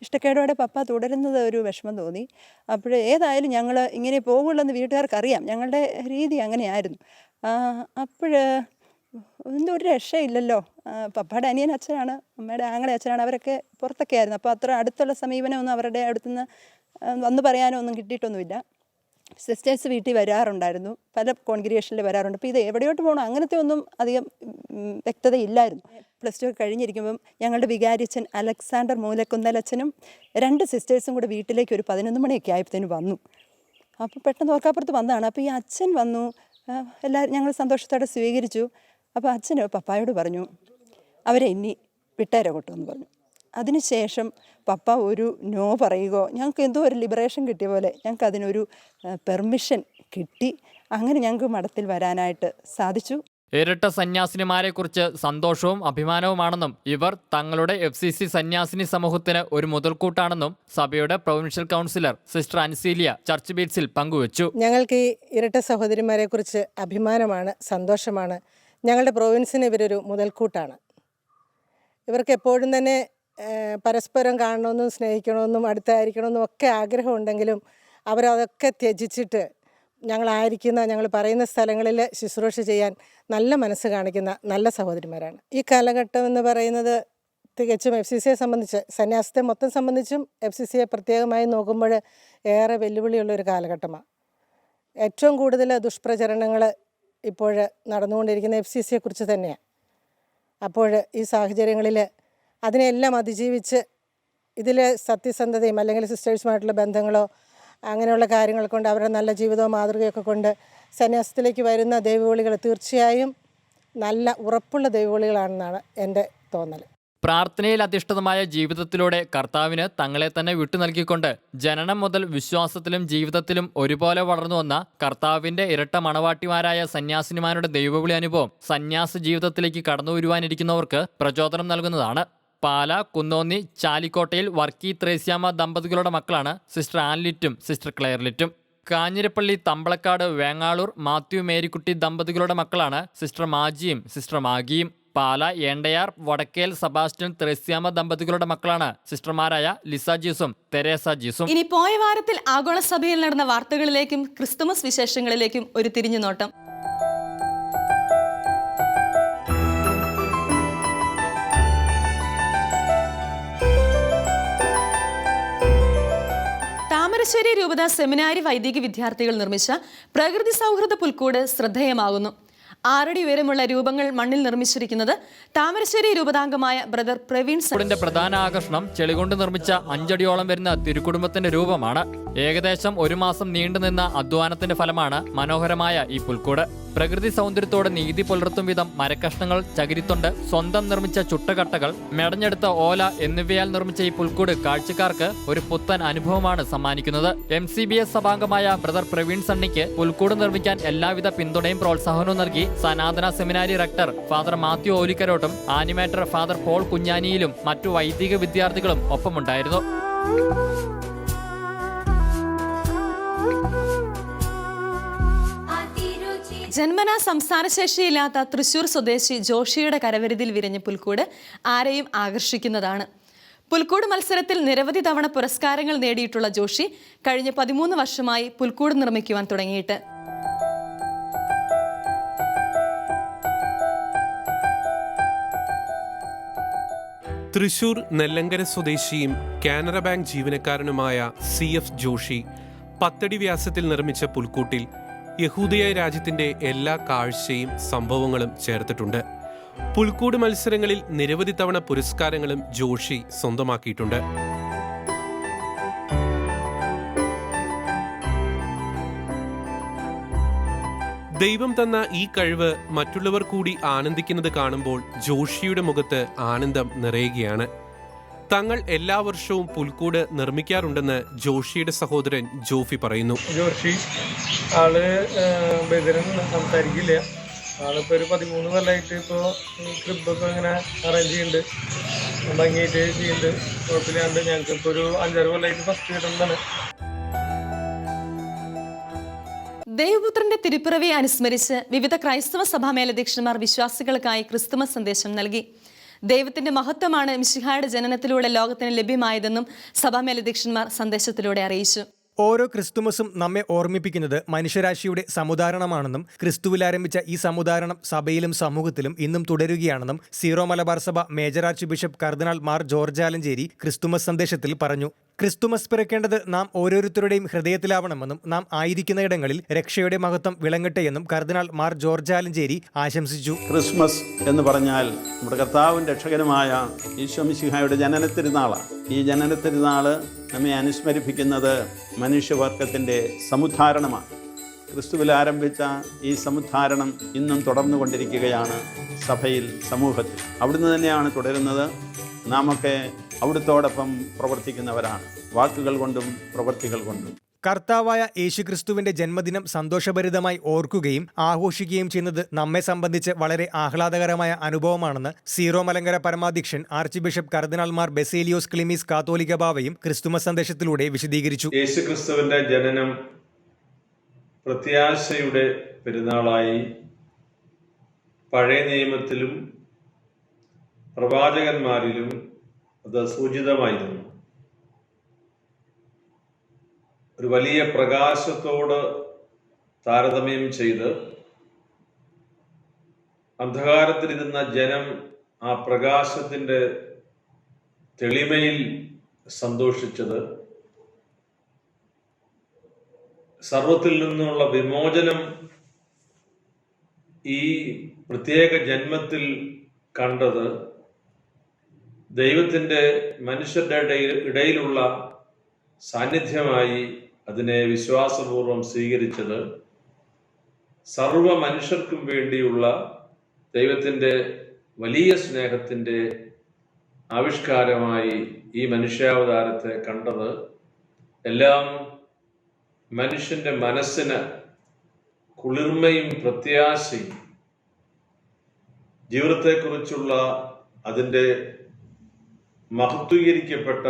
ഇഷ്ടക്കേടോടെ പപ്പ തുടരുന്നത് ഒരു വിഷമം തോന്നി. അപ്പോൾ ഏതായാലും ഞങ്ങൾ ഇങ്ങനെ പോകുള്ളെന്ന് വീട്ടുകാർക്കറിയാം, ഞങ്ങളുടെ രീതി അങ്ങനെയായിരുന്നു. ഒന്നും ഒരു രക്ഷയില്ലല്ലോ. പപ്പയുടെ അനിയൻ അച്ഛനാണ്, അമ്മയുടെ ആങ്ങളെ അച്ഛനാണ്, അവരൊക്കെ പുറത്തൊക്കെ ആയിരുന്നു. അപ്പോൾ അത്ര അടുത്തുള്ള സമീപനമൊന്നും അവരുടെ അടുത്തുനിന്ന് വന്ന് പറയാനോ ഒന്നും കിട്ടിയിട്ടൊന്നുമില്ല. സിസ്റ്റേഴ്സ് വീട്ടിൽ വരാറുണ്ടായിരുന്നു, പല കോൺഗ്രിഗേഷനിൽ വരാറുണ്ട്. അപ്പോൾ ഇത് എവിടെയോട്ട് പോകണം അങ്ങനത്തെ ഒന്നും അധികം വ്യക്തതയില്ലായിരുന്നു. +2 കഴിഞ്ഞിരിക്കുമ്പം ഞങ്ങളുടെ വികാരിയച്ഛൻ അലക്സാണ്ടർ മൂലക്കുന്നലച്ഛനും 2 സിസ്റ്റേഴ്സും കൂടെ വീട്ടിലേക്ക് ഒരു 11 മണിയൊക്കെ ആയപ്പോഴത്തേനും വന്നു. അപ്പോൾ പെട്ടെന്ന് ഓർക്കാപ്പുറത്ത് വന്നതാണ്. അപ്പോൾ ഈ അച്ഛൻ വന്നു, എല്ലാവരും ഞങ്ങൾ സന്തോഷത്തോടെ സ്വീകരിച്ചു. അപ്പോൾ അച്ഛന് പപ്പായോട് പറഞ്ഞു, അവരെ ഇനി വിട്ടേരെ കൊട്ടുമെന്ന് പറഞ്ഞു. അതിനുശേഷം പപ്പ ഒരു നോ പറയുകയോ, ഞങ്ങൾക്ക് എന്തോ ഒരു ലിബറേഷൻ കിട്ടിയ പോലെ ഞങ്ങൾക്ക് അതിനൊരു പെർമിഷൻ കിട്ടി. അങ്ങനെ ഞങ്ങൾക്ക് മഠത്തിൽ വരാനായിട്ട് സാധിച്ചു. ഇരട്ട സന്യാസിനിമാരെക്കുറിച്ച് സന്തോഷവും അഭിമാനവുമാണെന്നും ഇവർ തങ്ങളുടെ FCC സന്യാസിനി സമൂഹത്തിന് ഒരു മുതൽക്കൂട്ടാണെന്നും സഭയുടെ പ്രൊവിൻഷ്യൽ കൗൺസിലർ സിസ്റ്റർ അൻസീലിയ ചർച്ച് ബീറ്റ്സിൽ പങ്കുവച്ചു. ഞങ്ങൾക്ക് ഈ ഇരട്ട സഹോദരിമാരെക്കുറിച്ച് അഭിമാനമാണ്, സന്തോഷമാണ്. ഞങ്ങളുടെ പ്രൊവിൻസിന് ഇവരൊരു മുതൽക്കൂട്ടാണ്. ഇവർക്ക് എപ്പോഴും തന്നെ പരസ്പരം കാണണമെന്നും സ്നേഹിക്കണമെന്നും അടുത്തായിരിക്കണമെന്നും ഒക്കെ ആഗ്രഹമുണ്ടെങ്കിലും അവരതൊക്കെ ത്യജിച്ചിട്ട് ഞങ്ങൾ പറയുന്ന സ്ഥലങ്ങളിൽ ശുശ്രൂഷ ചെയ്യാൻ നല്ല മനസ്സ് കാണിക്കുന്ന നല്ല സഹോദരിമാരാണ്. ഈ കാലഘട്ടം എന്ന് പറയുന്നത് തികച്ചും FCCയെ സംബന്ധിച്ച്, സന്യാസത്തെ മൊത്തം സംബന്ധിച്ചും FCCയെ പ്രത്യേകമായി നോക്കുമ്പോൾ ഏറെ വെല്ലുവിളിയുള്ളൊരു കാലഘട്ടമാണ്. ഏറ്റവും കൂടുതൽ ദുഷ്പ്രചരണങ്ങൾ ഇപ്പോൾ നടന്നുകൊണ്ടിരിക്കുന്ന FCCയെക്കുറിച്ച് തന്നെയാണ്. അപ്പോൾ ഈ സാഹചര്യങ്ങളിൽ അതിനെല്ലാം അതിജീവിച്ച് ഇതിൽ സത്യസന്ധതയും അല്ലെങ്കിൽ സിസ്റ്റേഴ്സുമായിട്ടുള്ള ബന്ധങ്ങളോ അങ്ങനെയുള്ള കാര്യങ്ങൾ കൊണ്ട് അവരുടെ നല്ല ജീവിതവും മാതൃകയൊക്കെ കൊണ്ട് സന്യാസത്തിലേക്ക് വരുന്ന ദൈവവിളികൾ തീർച്ചയായും നല്ല ഉറപ്പുള്ള ദൈവവിളികളാണെന്നാണ് എൻ്റെ തോന്നൽ. പ്രാർത്ഥനയിൽ അധിഷ്ഠിതമായ ജീവിതത്തിലൂടെ കർത്താവിന് തങ്ങളെ തന്നെ വിട്ടു നൽകിക്കൊണ്ട് ജനനം മുതൽ വിശ്വാസത്തിലും ജീവിതത്തിലും ഒരുപോലെ വളർന്നു വന്ന കർത്താവിന്റെ ഇരട്ട മണവാട്ടിമാരായ സന്യാസിനിമാരുടെ ദൈവവിളി അനുഭവം സന്യാസ ജീവിതത്തിലേക്ക് കടന്നു വരുവാനിരിക്കുന്നവർക്ക് പ്രചോദനം നൽകുന്നതാണ്. പാല, കുന്നോന്നി, ചാലിക്കോട്ടയിൽ വർക്കി ത്രേസ്യാമ്മ ദമ്പതികളുടെ മക്കളാണ് സിസ്റ്റർ ആൻലിറ്റും സിസ്റ്റർ ക്ലെയർലിറ്റും. കാഞ്ഞിരപ്പള്ളി, തമ്പളക്കാട്, വേങ്ങാളൂർ മാത്യു മേരിക്കുട്ടി ദമ്പതികളുടെ മക്കളാണ് സിസ്റ്റർ മാജിയും സിസ്റ്റർ മാഗിയും. പാല, ഏണ്ടയാർ, വടക്കേൽ സെബാസ്റ്റ്യൻ, ത്രേസ്യാമ്മ ദമ്പതികളുടെ മക്കളാണ് സിസ്റ്റർമാരായ ലിസ ജീസും തെരേസ ജീസും. ഇനി പോയ വാരത്തിൽ ആഗോള സഭയിൽ നടന്ന വാർത്തകളിലേക്കും ക്രിസ്തുമസ് വിശേഷങ്ങളിലേക്കും ഒരു തിരിഞ്ഞുനോട്ടം. താമരശ്ശേരി രൂപത സെമിനാരി വൈദിക വിദ്യാർത്ഥികൾ നിർമ്മിച്ച പ്രകൃതി സൗഹൃദ പുൽക്കൂട് ശ്രദ്ധേയമാകുന്നു. 6 അടി ഉയരമുള്ള രൂപങ്ങൾ മണ്ണിൽ നിർമ്മിച്ചിരിക്കുന്നത് താമരശ്ശേരി രൂപതാംഗമായ ബ്രദർ പ്രവീൺ. പ്രധാന ആകർഷണം ചെളികൊണ്ട് നിർമ്മിച്ച 5 അടിയോളം വരുന്ന തിരുക്കുടുംബത്തിന്റെ രൂപമാണ്. ഏകദേശം 1 മാസം നീണ്ടുനിന്ന അധ്വാനത്തിന്റെ ഫലമാണ് മനോഹരമായ ഈ പുൽക്കൂട്. പ്രകൃതി സൗന്ദര്യത്തോട് നീതി പുലർത്തും വിധം മരക്കഷ്ണങ്ങൾ, ചകിരിത്തൊണ്ട്, സ്വന്തം നിർമ്മിച്ച ചുട്ടകട്ടകൾ, മെടഞ്ഞെടുത്ത ഓല എന്നിവയാൽ നിർമ്മിച്ച ഈ പുൽക്കൂട് കാഴ്ചക്കാർക്ക് ഒരു പുത്തൻ അനുഭവമാണ് സമ്മാനിക്കുന്നത്. MCBS സഭാംഗമായ ബ്രദർ പ്രവീൺ സണ്ണിക്ക് പുൽക്കൂട് നിർമ്മിക്കാൻ എല്ലാവിധ പിന്തുണയും പ്രോത്സാഹനവും നൽകി Sanathana seminary rector father Mathew ഓലിക്കരോട്ടും ആനിമേറ്റർ ഫാദർ പോൾ കുഞ്ഞാനിയിലും മറ്റു വൈദിക വിദ്യാർത്ഥികളും ഒപ്പമുണ്ടായിരുന്നു. ജന്മനാ സംസാരശേഷിയില്ലാത്ത തൃശൂർ സ്വദേശി ജോഷിയുടെ കരവിരുതിൽ വിരിഞ്ഞ പുൽക്കൂട് ആരെയും ആകർഷിക്കുന്നതാണ്. പുൽക്കൂട് മത്സരത്തിൽ നിരവധി തവണ പുരസ്കാരങ്ങൾ നേടിയിട്ടുള്ള ജോഷി കഴിഞ്ഞ 13 വർഷമായി പുൽക്കൂട് നിർമ്മിക്കുവാൻ തുടങ്ങിയിട്ട്. തൃശൂർ നെല്ലങ്കര സ്വദേശിയും കാനറ ബാങ്ക് ജീവനക്കാരനുമായ CF ജോഷി 10 അടി വ്യാസത്തിൽ നിർമ്മിച്ച പുൽക്കൂട്ടിൽ യഹൂദയ രാജ്യത്തിന്റെ എല്ലാ കാഴ്ചയും സംഭവങ്ങളും ചേർത്തിട്ടുണ്ട്. പുൽക്കൂട് മത്സരങ്ങളിൽ നിരവധി തവണ പുരസ്കാരങ്ങളും ജോഷി സ്വന്തമാക്കിയിട്ടുണ്ട്. ദൈവം തന്ന ഈ കഴിവ് മറ്റുള്ളവർ കൂടി ആനന്ദിക്കുന്നത് കാണുമ്പോൾ ജോഷിയുടെ മുഖത്ത് ആനന്ദം നിറയുകയാണ്. തങ്ങൾ എല്ലാ വർഷവും പുൽക്കൂട് നിർമ്മിക്കാറുണ്ടെന്ന് ജോഷിയുടെ സഹോദരൻ ജോഫി പറയുന്നു. ജോഷി ആള് ബദിരൻ സംസാരിക്കില്ല. ആളിപ്പോ ഒരു 13 കൊല്ലമായിട്ട് ഇപ്പോൾ ക്രിബൊക്കെ ഇങ്ങനെ അറേഞ്ച് ചെയ്യുന്നുണ്ട്, ഭംഗിയായിട്ട് ചെയ്യുന്നുണ്ട്, കുഴപ്പമില്ലാണ്ട്. ഞങ്ങൾക്ക് ഇപ്പോൾ ഒരു 5-6 കൊല്ലമായിട്ട് ഫസ്റ്റ് കിട്ടുന്നതാണ്. ദൈവപുത്രന്റെ തിരുപ്പിറവിയെ അനുസ്മരിച്ച് വിവിധ ക്രൈസ്തവ സഭാ മേലധ്യക്ഷന്മാർ വിശ്വാസികൾക്കായി ക്രിസ്തുമസ് സന്ദേശം നൽകി. ദൈവത്തിന്റെ മഹത്വമാണ് മിശിഹായുടെ ജനനത്തിലൂടെ ലോകത്തിന് ലഭ്യമായതെന്നും സഭാ മേലധ്യക്ഷന്മാർ സന്ദേശത്തിലൂടെ അറിയിച്ചു. ഓരോ ക്രിസ്തുമസും നമ്മെ ഓർമ്മിപ്പിക്കുന്നത് മനുഷ്യരാശിയുടെ സമുദാരണമാണെന്നും ക്രിസ്തുവിൽ ആരംഭിച്ച ഈ സമുദാരണം സഭയിലും സമൂഹത്തിലും ഇന്നും തുടരുകയാണെന്നും സീറോ മലബാർ സഭ മേജർ ആർച്ച് ബിഷപ്പ് കർദിനാൾ മാർ ജോർജ് ആലഞ്ചേരി ക്രിസ്തുമസ് സന്ദേശത്തിൽ പറഞ്ഞു. ക്രിസ്തുമസ് പിറക്കേണ്ടത് നാം ഓരോരുത്തരുടെയും ഹൃദയത്തിലാവണമെന്നും നാം ആയിരിക്കുന്നയിടങ്ങളിൽ രക്ഷയുടെ മഹത്വം വിളങ്ങട്ടെയെന്നും കർദിനാൾ മാർ ജോർജ് ആലഞ്ചേരി ആശംസിച്ചു. ക്രിസ്മസ് എന്ന് പറഞ്ഞാൽ നമ്മുടെ കർത്താവും രക്ഷകനുമായ ഈശോ മിശിഹായുടെ ജനനത്തിരുനാളാണ്. ഈ ജനനത്തിരുനാൾ നമ്മെ അനുസ്മരിപ്പിക്കുന്നത് മനുഷ്യവർഗത്തിൻ്റെ സമുദ്ധാരണമാണ്. ക്രിസ്തുവിൽ ആരംഭിച്ച ഈ സമുദ്ധാരണം ഇന്നും തുടർന്നുകൊണ്ടിരിക്കുകയാണ് സഭയിൽ, സമൂഹത്തിൽ. അവിടുന്ന് തന്നെയാണ് തുടരുന്നത്. നാമൊക്കെ അവിടുത്തോടൊപ്പം പ്രവർത്തിക്കുന്നവരാണ്, വാക്കുകൾ കൊണ്ടും പ്രവൃത്തികൾ കൊണ്ടും. കർത്താവായ യേശുക്രിസ്തുവിന്റെ ജന്മദിനം സന്തോഷഭരിതമായി ഓർക്കുകയും ആഘോഷിക്കുകയും ചെയ്യുന്നത് നമ്മെ സംബന്ധിച്ച് വളരെ ആഹ്ലാദകരമായ അനുഭവമാണെന്ന് സീറോ മലങ്കര പരമാധ്യക്ഷൻ ആർച്ച് ബിഷപ്പ് കർദിനാൾ മാർ ബസേലിയോസ് ക്ലിമീസ് കാത്തോലിക്ക ബാവയും ക്രിസ്തുമസ് സന്ദേശത്തിലൂടെ വിശദീകരിച്ചു. യേശുക്രിസ്തുവിന്റെ ജനനം പ്രത്യാശയുടെ പെരുന്നാളായി പഴയ നിയമത്തിലും പ്രവാചകന്മാരിലും അത് സൂചിതമായിരുന്നു. ഒരു വലിയ പ്രകാശത്തോട് താരതമ്യം ചെയ്ത് അന്ധകാരത്തിലിരുന്ന ജനം ആ പ്രകാശത്തിൻ്റെ തെളിമയിൽ സന്തോഷിച്ചത് സർവത്തിൽ നിന്നുള്ള വിമോചനം ഈ പ്രത്യേക ജന്മത്തിൽ കണ്ടത് ദൈവത്തിൻ്റെ മനുഷ്യരുടെ ഇടയിലുള്ള സാന്നിധ്യമായി അതിനെ വിശ്വാസപൂർവം സ്വീകരിച്ചത് സർവ മനുഷ്യർക്കും വേണ്ടിയുള്ള ദൈവത്തിൻ്റെ വലിയ സ്നേഹത്തിൻ്റെ ആവിഷ്കാരമായി ഈ മനുഷ്യാവതാരത്തെ കണ്ടത് എല്ലാം മനുഷ്യന്റെ മനസ്സിന് കുളിർമയും പ്രത്യാശയും ജീവിതത്തെക്കുറിച്ചുള്ള അതിൻ്റെ മഹത്വീകരിക്കപ്പെട്ട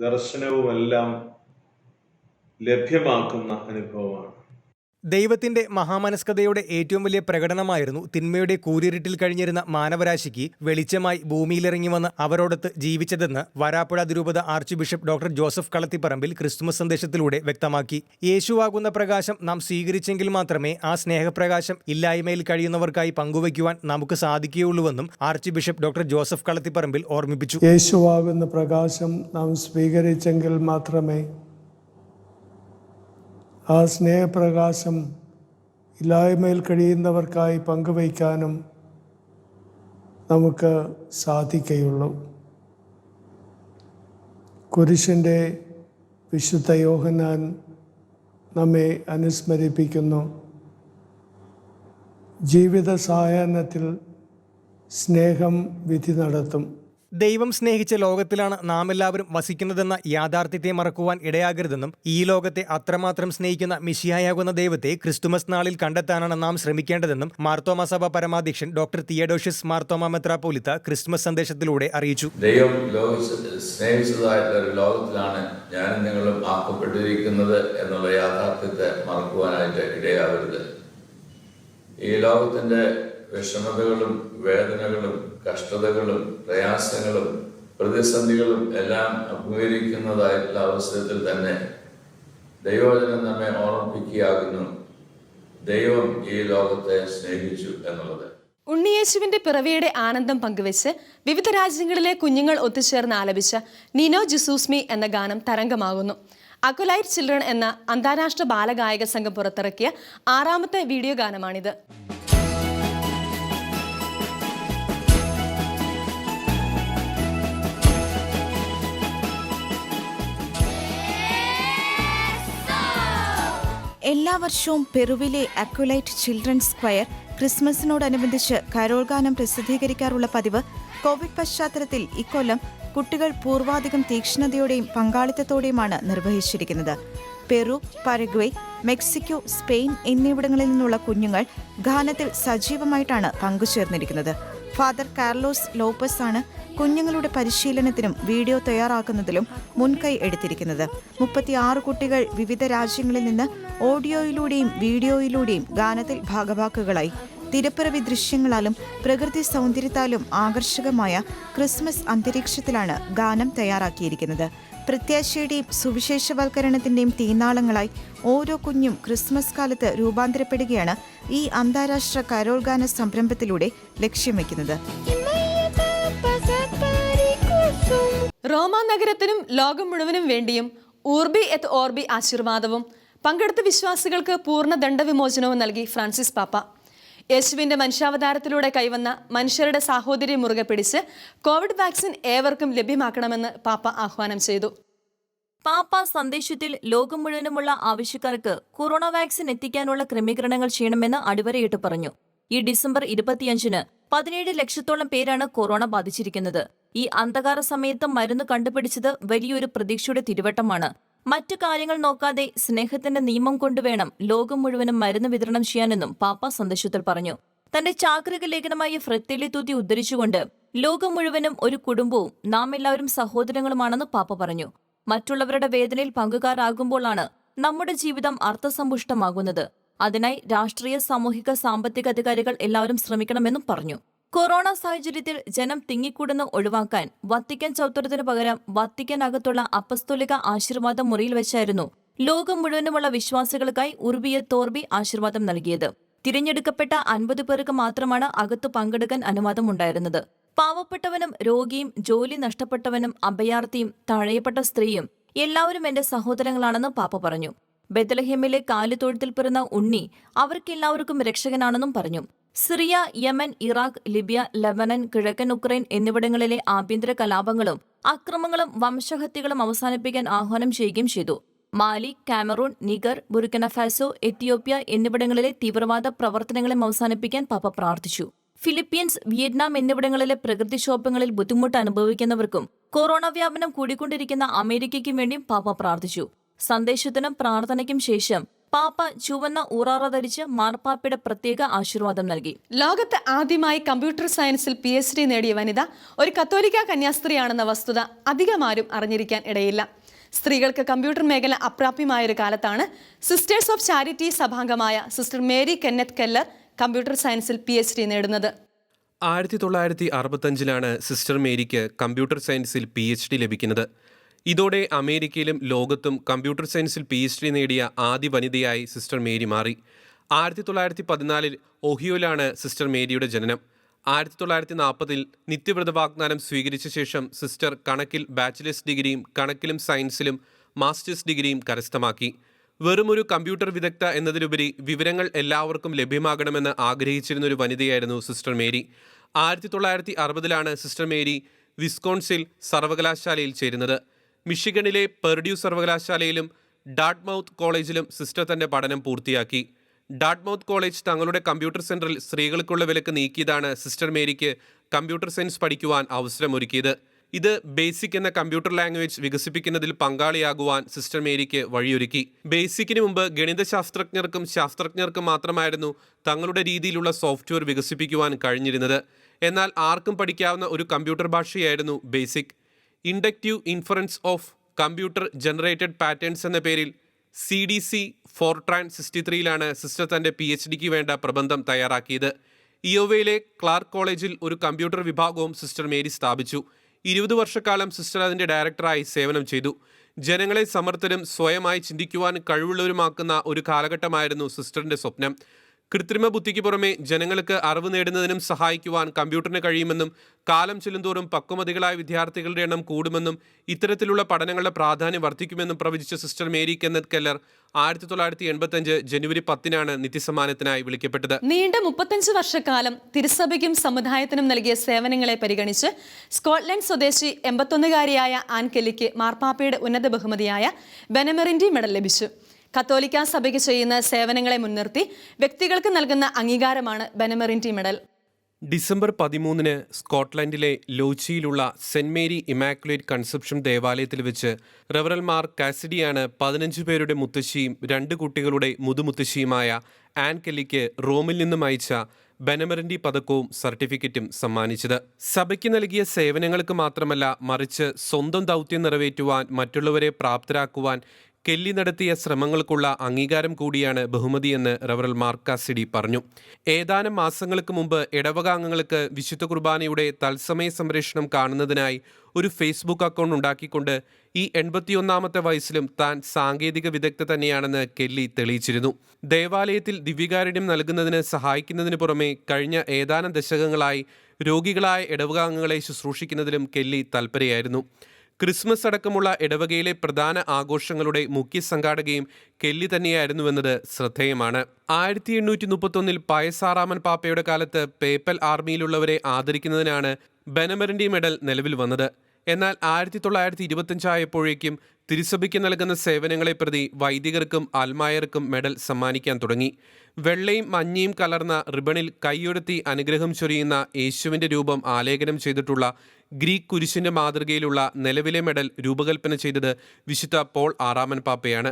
ദർശനവുമെല്ലാം ലഭ്യമാക്കുന്ന അനുഭവമാണ്. ദൈവത്തിന്റെ മഹാമനസ്കതയുടെ ഏറ്റവും വലിയ പ്രകടനമായിരുന്നു തിന്മയുടെ കൂരിരുട്ടിൽ കഴിഞ്ഞിരുന്ന മാനവരാശിക്ക് വെളിച്ചമായി ഭൂമിയിലിറങ്ങി വന്ന് അവരോടൊത്ത് ജീവിച്ചതെന്ന് വരാപ്പുഴ അതിരൂപത arch bishop doctor Joseph Kalathiparambil Christmas സന്ദേശത്തിലൂടെ വ്യക്തമാക്കി. യേശുവാകുന്ന പ്രകാശം നാം സ്വീകരിച്ചെങ്കിൽ മാത്രമേ ആ സ്നേഹപ്രകാശം ഇല്ലായ്മയിൽ കഴിയുന്നവർക്കായി പങ്കുവയ്ക്കുവാൻ നമുക്ക് സാധിക്കുകയുള്ളൂവെന്നും archbishop doctor Joseph Kalathiparambil ഓർമ്മിപ്പിച്ചു. യേശുവാകുന്ന പ്രകാശം നാം സ്വീകരിച്ചെങ്കിൽ മാത്രമേ ആ സ്നേഹപ്രകാശം ഇല്ലായ്മയിൽ കഴിയുന്നവർക്കായി പങ്കുവയ്ക്കാനും നമുക്ക് സാധിക്കുകയുള്ളൂ. കുരിശിൻ്റെ വിശുദ്ധ യോഹന്നാൻ നമ്മെ അനുസ്മരിപ്പിക്കുന്നു. ജീവിത സായാഹ്നത്തിൽ സ്നേഹം വിധി നടത്തും. ദൈവം സ്നേഹിച്ച ലോകത്തിലാണ് നാം എല്ലാവരും വസിക്കുന്നതെന്ന യാഥാർത്ഥ്യത്തെ മറക്കുവാൻ ഇടയാകരുതെന്നും ഈ ലോകത്തെ അത്രമാത്രം സ്നേഹിക്കുന്ന മിശിഹായാകുന്ന ദൈവത്തെ ക്രിസ്തുമസ് നാളിൽ കണ്ടെത്താനാണ് നാം ശ്രമിക്കേണ്ടതെന്നും മാർത്തോമ സഭ പരമാധ്യക്ഷൻ ഡോക്ടർ തിയഡോഷ്യസ് മാർത്തോമ മെത്രാപ്പോലിത്ത ക്രിസ്തുമസ് സന്ദേശത്തിലൂടെ അറിയിച്ചു. ദൈവം സ്നേഹിച്ചതായിട്ടുള്ള ഒരു ലോകത്തിലാണ് ഞാനും നിങ്ങളും ആക്കപ്പെട്ടിരിക്കുന്നത് എന്നുള്ള യാഥാർത്ഥ്യത്തെ മറക്കുവാനായിട്ട് ഇടയാകരുത്. ഈ ലോകത്തിൻ്റെ വിഷമതകളും വേദനകളും കഷ്ടതകളും പ്രയാസങ്ങളും പ്രതിസന്ധികളും എല്ലാം അഭിമുഖീകരിക്കുന്നതായിട്ടുള്ള അവസരത്തിൽ തന്നെ ദൈവവചനം നമ്മെ ഓർമ്മിപ്പിക്കുകയാകുന്നു, ദൈവം ഈ ലോകത്തെ സ്നേഹിച്ചു എന്നുള്ളത്. ഉണ്ണിയേശുവിന്റെ പിറവിയുടെ ആനന്ദം പങ്കുവെച്ച് വിവിധ രാജ്യങ്ങളിലെ കുഞ്ഞുങ്ങൾ ഒത്തുചേർന്ന് ആലപിച്ച നീനോ ജിസൂസ്മി എന്ന ഗാനം തരംഗമാകുന്നു. അക്കൊലൈറ്റ് ചിൽഡ്രൻ എന്ന അന്താരാഷ്ട്ര ബാലഗായക സംഘം പുറത്തിറക്കിയ 6ാമത്തെ വീഡിയോ ഗാനമാണിത്. എല്ലാ വർഷവും പെറുവിലെ അക്വലൈറ്റ് ചിൽഡ്രൻസ് സ്ക്വയർ ക്രിസ്മസിനോടനുബന്ധിച്ച് കരോൾ ഗാനം പ്രസിദ്ധീകരിക്കാറുള്ള പതിവ് കോവിഡ് പശ്ചാത്തലത്തിൽ ഇക്കൊല്ലം കുട്ടികൾ പൂർവാധികം തീക്ഷ്ണതയോടെയും പങ്കാളിത്തത്തോടെയുമാണ് നിർവഹിച്ചിരിക്കുന്നത്. പെറു, പരഗ്വേ, മെക്സിക്കോ, സ്പെയിൻ എന്നിവിടങ്ങളിൽ നിന്നുള്ള കുഞ്ഞുങ്ങൾ ഗാനത്തിൽ സജീവമായിട്ടാണ് പങ്കുചേർന്നിരിക്കുന്നത്. ഫാദർ കാർലോസ് ലോപ്പസ് ആണ് കുഞ്ഞുങ്ങളുടെ പരിശീലനത്തിനും വീഡിയോ തയ്യാറാക്കുന്നതിലും മുൻകൈ എടുത്തിരിക്കുന്നത്. 36 കുട്ടികൾ വിവിധ രാജ്യങ്ങളിൽ നിന്ന് ഓഡിയോയിലൂടെയും വീഡിയോയിലൂടെയും ഗാനത്തിൽ ഭാഗവാക്കുകളായി. തിരപ്പിറവി ദൃശ്യങ്ങളാലും പ്രകൃതി സൗന്ദര്യത്താലും ആകർഷകമായ ക്രിസ്മസ് അന്തരീക്ഷത്തിലാണ് ഗാനം തയ്യാറാക്കിയിരിക്കുന്നത്. പ്രത്യാശയുടെയും സുവിശേഷവൽക്കരണത്തിന്റെയും തീനാളങ്ങളായി ഓരോ കുഞ്ഞും ക്രിസ്മസ് കാലത്ത് രൂപാന്തരപ്പെടുകയാണ് ഈ അന്താരാഷ്ട്ര കരോൾ ഗാന സംരംഭത്തിലൂടെ ലക്ഷ്യം വയ്ക്കുന്നത്. റോമാ നഗരത്തിനും ലോകം മുഴുവനും വേണ്ടിയും ഊർബി എത്ത് ഓർബി ആശീർവാദവും പങ്കെടുത്ത വിശ്വാസികൾക്ക് പൂർണ്ണ ദണ്ഡവിമോചനവും നൽകി ഫ്രാൻസിസ് പാപ്പ. യേശുവിന്റെ മനുഷ്യാവതാരത്തിലൂടെ കൈവന്ന മനുഷ്യരുടെ സാഹോദര്യം മുറുകെ പിടിച്ച് കോവിഡ് വാക്സിൻ ഏവർക്കും ലഭ്യമാക്കണമെന്ന് പാപ്പ ആഹ്വാനം ചെയ്തു. പാപ്പ സന്ദേശത്തിൽ ലോകം മുഴുവനുമുള്ള ആവശ്യക്കാർക്ക് കൊറോണ വാക്സിൻ എത്തിക്കാനുള്ള ക്രമീകരണങ്ങൾ ചെയ്യണമെന്ന് അടിവരയിട്ട് പറഞ്ഞു. ഈ ഡിസംബർ 25-ന് 17 ലക്ഷത്തോളം പേരാണ് കൊറോണ ബാധിച്ചിരിക്കുന്നത്. ഈ അന്ധകാര സമയത്ത് മരുന്ന് കണ്ടുപിടിച്ചത് വലിയൊരു പ്രതീക്ഷയുടെ തിരുവട്ടമാണ്. മറ്റു കാര്യങ്ങൾ നോക്കാതെ സ്നേഹത്തിന്റെ നിയമം കൊണ്ടുവേണം ലോകം മുഴുവനും മരുന്ന് വിതരണം ചെയ്യാനെന്നും പാപ്പ സന്ദേശത്തിൽ പറഞ്ഞു. തന്റെ ചാക്രിക ലേഖനമായ ഫ്രെത്തേലി തൂത്തി ഉദ്ധരിച്ചുകൊണ്ട് ലോകം മുഴുവനും ഒരു കുടുംബവും നാം എല്ലാവരും സഹോദരങ്ങളുമാണെന്ന് പാപ്പ പറഞ്ഞു. മറ്റുള്ളവരുടെ വേദനയിൽ പങ്കുകാരാകുമ്പോഴാണ് നമ്മുടെ ജീവിതം അർത്ഥസമ്പുഷ്ടമാകുന്നത്. അതിനായി രാഷ്ട്രീയ, സാമൂഹിക, സാമ്പത്തിക അധികാരികൾ എല്ലാവരും ശ്രമിക്കണമെന്നും പറഞ്ഞു. കൊറോണ സാഹചര്യത്തിൽ ജനം തിങ്ങിക്കൂടുന്ന ഒഴിവാക്കാൻ വത്തിക്കാൻ ചൗത്തരത്തിനു പകരം വത്തിക്കാനകത്തുള്ള അപ്പസ്തോലിക ആശീർവാദ മുറിയിൽ വെച്ചായിരുന്നു ലോകം മുഴുവനുമുള്ള വിശ്വാസികൾക്കായി ഉർബിയെ തോർബി ആശീർവാദം നൽകിയത്. തിരഞ്ഞെടുക്കപ്പെട്ട 50 പേർക്ക് മാത്രമാണ് അകത്തു പങ്കെടുക്കാൻ അനുവാദമുണ്ടായിരുന്നത്. പാവപ്പെട്ടവനും രോഗിയും ജോലി നഷ്ടപ്പെട്ടവനും അഭയാർത്ഥിയും തഴയപ്പെട്ട സ്ത്രീയും എല്ലാവരും എന്റെ സഹോദരങ്ങളാണെന്ന് പാപ്പ പറഞ്ഞു. ബെത്ലഹേമിലെ കാലിത്തൊഴുത്തിൽ പിറന്ന ഉണ്ണി അവർക്കെല്ലാവർക്കും രക്ഷകനാണെന്നും പറഞ്ഞു. Syria, Yemen, Iraq, Libya, Lebanon, കിഴക്കൻ ഉക്രൈൻ എന്നിവിടങ്ങളിലെ ആഭ്യന്തര കലാപങ്ങളും അക്രമങ്ങളും വംശഹത്യകളും അവസാനിപ്പിക്കാൻ ആഹ്വാനം ചെയ്യുകയും ചെയ്തു. Mali, Cameroon, Niger, Burkina Faso, Ethiopia എന്നിവിടങ്ങളിലെ തീവ്രവാദ പ്രവർത്തനങ്ങളെ അവസാനിപ്പിക്കാൻ പാപ്പ പ്രാർത്ഥിച്ചു. ഫിലിപ്പീൻസ്, വിയറ്റ്നാം എന്നിവിടങ്ങളിലെ പ്രകൃതിക്ഷോഭങ്ങളിൽ ബുദ്ധിമുട്ട് അനുഭവിക്കുന്നവർക്കും കൊറോണ വ്യാപനം കൂടിക്കൊണ്ടിരിക്കുന്ന അമേരിക്കയ്ക്കും വേണ്ടിയും പാപ്പ പ്രാർത്ഥിച്ചു. സന്ദേശത്തിനും പ്രാർത്ഥനയ്ക്കും ശേഷം പാപ്പ ചുവന്ന ഊറാറ ധരിച്ച് മാർപ്പാപ്പയുടെ പ്രത്യേക ആശീർവാദം നൽകി. ലോകത്ത് ആദ്യമായി കമ്പ്യൂട്ടർ സയൻസിൽ PhD നേടിയ വനിത ഒരു കത്തോലിക്ക കന്യാസ്ത്രീയാണെന്ന വസ്തുത അധികമാരും അറിഞ്ഞിരിക്കാൻ ഇടയില്ല. സ്ത്രീകൾക്ക് കമ്പ്യൂട്ടർ മേഖല അപ്രാപ്യമായൊരു കാലത്താണ് സിസ്റ്റേഴ്സ് ഓഫ് ചാരിറ്റി സഭാംഗമായ sister Mary Kenneth Keller computer സയൻസിൽ PhD നേടുന്നത്. 1965 സിസ്റ്റർ മേരിക്ക് കമ്പ്യൂട്ടർ സയൻസിൽ PhD ലഭിക്കുന്നത്. ഇതോടെ അമേരിക്കയിലും ലോകത്തും കമ്പ്യൂട്ടർ സയൻസിൽ PhD നേടിയ ആദ്യ വനിതയായി സിസ്റ്റർ മേരി മാറി. 1914 ഓഹിയോയിലാണ് സിസ്റ്റർ മേരിയുടെ ജനനം. 1940 നിത്യവ്രത വാഗ്ദാനം സ്വീകരിച്ച ശേഷം സിസ്റ്റർ കണക്കിൽ ബാച്ചിലേഴ്സ് ഡിഗ്രിയും കണക്കിലും സയൻസിലും മാസ്റ്റേഴ്സ് ഡിഗ്രിയും കരസ്ഥമാക്കി. വെറുമൊരു കമ്പ്യൂട്ടർ വിദഗ്ധ എന്നതിലുപരി വിവരങ്ങൾ എല്ലാവർക്കും ലഭ്യമാകണമെന്ന് ആഗ്രഹിച്ചിരുന്നൊരു വനിതയായിരുന്നു sister Mary. 1960 sister Mary Wisconsin സർവകലാശാലയിൽ ചേരുന്നത്. മിഷിഗണിലെ പെർഡ്യൂ സർവകലാശാലയിലും ഡാർട്ട്മൗത്ത് കോളേജിലും സിസ്റ്റർ തന്റെ പഠനം പൂർത്തിയാക്കി. ഡാർട്ട്മൗത്ത് കോളേജ് തങ്ങളുടെ കമ്പ്യൂട്ടർ സെന്ററിൽ സ്ത്രീകൾക്കുള്ള വിലക്ക് നീക്കിയതാണ് സിസ്റ്റർ മേരിക്ക് കമ്പ്യൂട്ടർ സയൻസ് പഠിക്കുവാൻ അവസരമൊരുക്കിയത്. ഇത് ബേസിക് എന്ന കമ്പ്യൂട്ടർ ലാംഗ്വേജ് വികസിപ്പിക്കുന്നതിൽ പങ്കാളിയാകുവാൻ സിസ്റ്റർ മേരിക്ക് വഴിയൊരുക്കി. ബേസിക്കിന് മുമ്പ് ഗണിതശാസ്ത്രജ്ഞർക്കും ശാസ്ത്രജ്ഞർക്കും മാത്രമായിരുന്നു തങ്ങളുടെ രീതിയിലുള്ള സോഫ്റ്റ്വെയർ വികസിപ്പിക്കുവാൻ കഴിഞ്ഞിരുന്നത്. എന്നാൽ ആർക്കും പഠിക്കാവുന്ന ഒരു കമ്പ്യൂട്ടർ ഭാഷയായിരുന്നു BASIC. Inductive inference of computer generated patterns എന്ന പേരിൽ CDC ഫോർട്രാൻ 63 സിസ്റ്റർ തൻ്റെ PhDക്ക് വേണ്ട പ്രബന്ധം തയ്യാറാക്കിയത്. ഇയോവയിലെ ക്ലാർക്ക് കോളേജിൽ ഒരു കമ്പ്യൂട്ടർ വിഭാഗവും സിസ്റ്റർ മേരി സ്ഥാപിച്ചു. 20 വർഷക്കാലം സിസ്റ്റർ അതിൻ്റെ ഡയറക്ടറായി സേവനം ചെയ്തു. ജനങ്ങളെ സമർത്ഥരും സ്വയമായി ചിന്തിക്കുവാൻ കഴിവുള്ളവരുമാക്കുന്ന ഒരു കാലഘട്ടമായിരുന്നു സിസ്റ്ററിൻ്റെ സ്വപ്നം. കൃത്രിമ ബുദ്ധിക്ക് പുറമെ ജനങ്ങൾക്ക് അറിവ് നേടുന്നതിനും സഹായിക്കുവാൻ കമ്പ്യൂട്ടറിന് കഴിയുമെന്നും കാലം ചെല്ലുന്തോറും പക്വമതികളായ വിദ്യാർത്ഥികളുടെ എണ്ണം കൂടുമെന്നും ഇത്തരത്തിലുള്ള പഠനങ്ങളുടെ പ്രാധാന്യം വർദ്ധിക്കുമെന്നും പ്രവചിച്ച സിസ്റ്റർ മേരി കെന്നത്ത് കെല്ലർ 1985 ജനുവരി 10 നിത്യസമ്മാനത്തിനായി വിളിക്കപ്പെട്ടത്. നീണ്ട 35 വർഷക്കാലം തിരുസഭയ്ക്കും സമുദായത്തിനും നൽകിയ സേവനങ്ങളെ പരിഗണിച്ച് സ്കോട്ട്ലൻഡ് സ്വദേശി 81-കാരിയായ ആൻ കെല്ലിക്ക് മാർപ്പാപ്പയുടെ ഉന്നത ബഹുമതിയായ ബെനമെറിൻഡി മെഡൽ ലഭിച്ചു. കത്തോലിക്ക സഭയ്ക്ക് ചെയ്യുന്ന സേവനങ്ങളെ മുൻനിർത്തി വ്യക്തികൾക്ക് നൽകുന്ന അംഗീകാരമാണ് ബെനമെറിൻഡി മെഡൽ. ഡിസംബർ 13 സ്കോട്ട്ലൻഡിലെ ലോച്ചിയിലുള്ള സെന്റ് മേരി ഇമാക്കുലേറ്റ് കൺസെപ്ഷൻ ദേവാലയത്തിൽ വെച്ച് റവറൽ മാർ കാസിഡിയാണ് 15 പേരുടെ മുത്തശ്ശിയും 2 കുട്ടികളുടെ മുതുമുത്തശ്ശിയുമായ ആൻ കെല്ലിക്ക് റോമിൽ നിന്നും അയച്ച ബെനമെറിൻഡി പതക്കവും സർട്ടിഫിക്കറ്റും സമ്മാനിച്ചത്. സഭയ്ക്ക് നൽകിയ സേവനങ്ങൾക്ക് മാത്രമല്ല, മറിച്ച് സ്വന്തം ദൗത്യം നിറവേറ്റുവാൻ മറ്റുള്ളവരെ പ്രാപ്തരാക്കുവാൻ കെല്ലി നടത്തിയ ശ്രമങ്ങൾക്കുള്ള അംഗീകാരം കൂടിയാണ് ബഹുമതിയെന്ന് റവറൽ മാർ കാസിഡി പറഞ്ഞു. ഏതാനും മാസങ്ങൾക്ക് മുമ്പ് ഇടവക അംഗങ്ങൾക്ക് വിശുദ്ധ കുർബാനയുടെ തത്സമയ സംപ്രേഷണം കാണുന്നതിനായി ഒരു ഫേസ്ബുക്ക് അക്കൗണ്ട് ഉണ്ടാക്കിക്കൊണ്ട് ഈ 81-ാമത്തെ വയസ്സിലും താൻ സാങ്കേതിക വിദഗ്ധ തന്നെയാണെന്ന് കെല്ലി തെളിയിച്ചിരുന്നു. ദേവാലയത്തിൽ ദിവ്യകാരുണ്യം നൽകുന്നതിന് സഹായിക്കുന്നതിന് പുറമെ കഴിഞ്ഞ ഏതാനും ദശകങ്ങളായി രോഗികളായ ഇടവക അംഗങ്ങളെ ശുശ്രൂഷിക്കുന്നതിലും കെല്ലി തൽപരയായിരുന്നു. ക്രിസ്മസ് അടക്കമുള്ള ഇടവകയിലെ പ്രധാന ആഘോഷങ്ങളുടെ മുഖ്യ സംഘാടകയും കെല്ലി തന്നെയായിരുന്നുവെന്നത് ശ്രദ്ധേയമാണ്. 1831 പയസാറാമൻ പാപ്പയുടെ കാലത്ത് പേപ്പൽ ആർമിയിലുള്ളവരെ ആദരിക്കുന്നതിനാണ് ബെനമെറിൻഡി മെഡൽ നിലവിൽ വന്നത്. എന്നാൽ 1925 ആയപ്പോഴേക്കും തിരുസഭയ്ക്ക് നൽകുന്ന സേവനങ്ങളെ പ്രതി വൈദികർക്കും ആൽമായർക്കും മെഡൽ സമ്മാനിക്കാൻ തുടങ്ങി. വെള്ളയും മഞ്ഞയും കലർന്ന റിബണിൽ കൈയൊടുത്തി അനുഗ്രഹം ചൊരിയുന്ന യേശുവിൻ്റെ രൂപം ആലേഖനം ചെയ്തിട്ടുള്ള ഗ്രീക്ക് കുരിശിൻ്റെ മാതൃകയിലുള്ള നിലവിലെ മെഡൽ രൂപകൽപ്പന ചെയ്തത് വിശുദ്ധ പോൾ 6 പാപ്പയാണ്.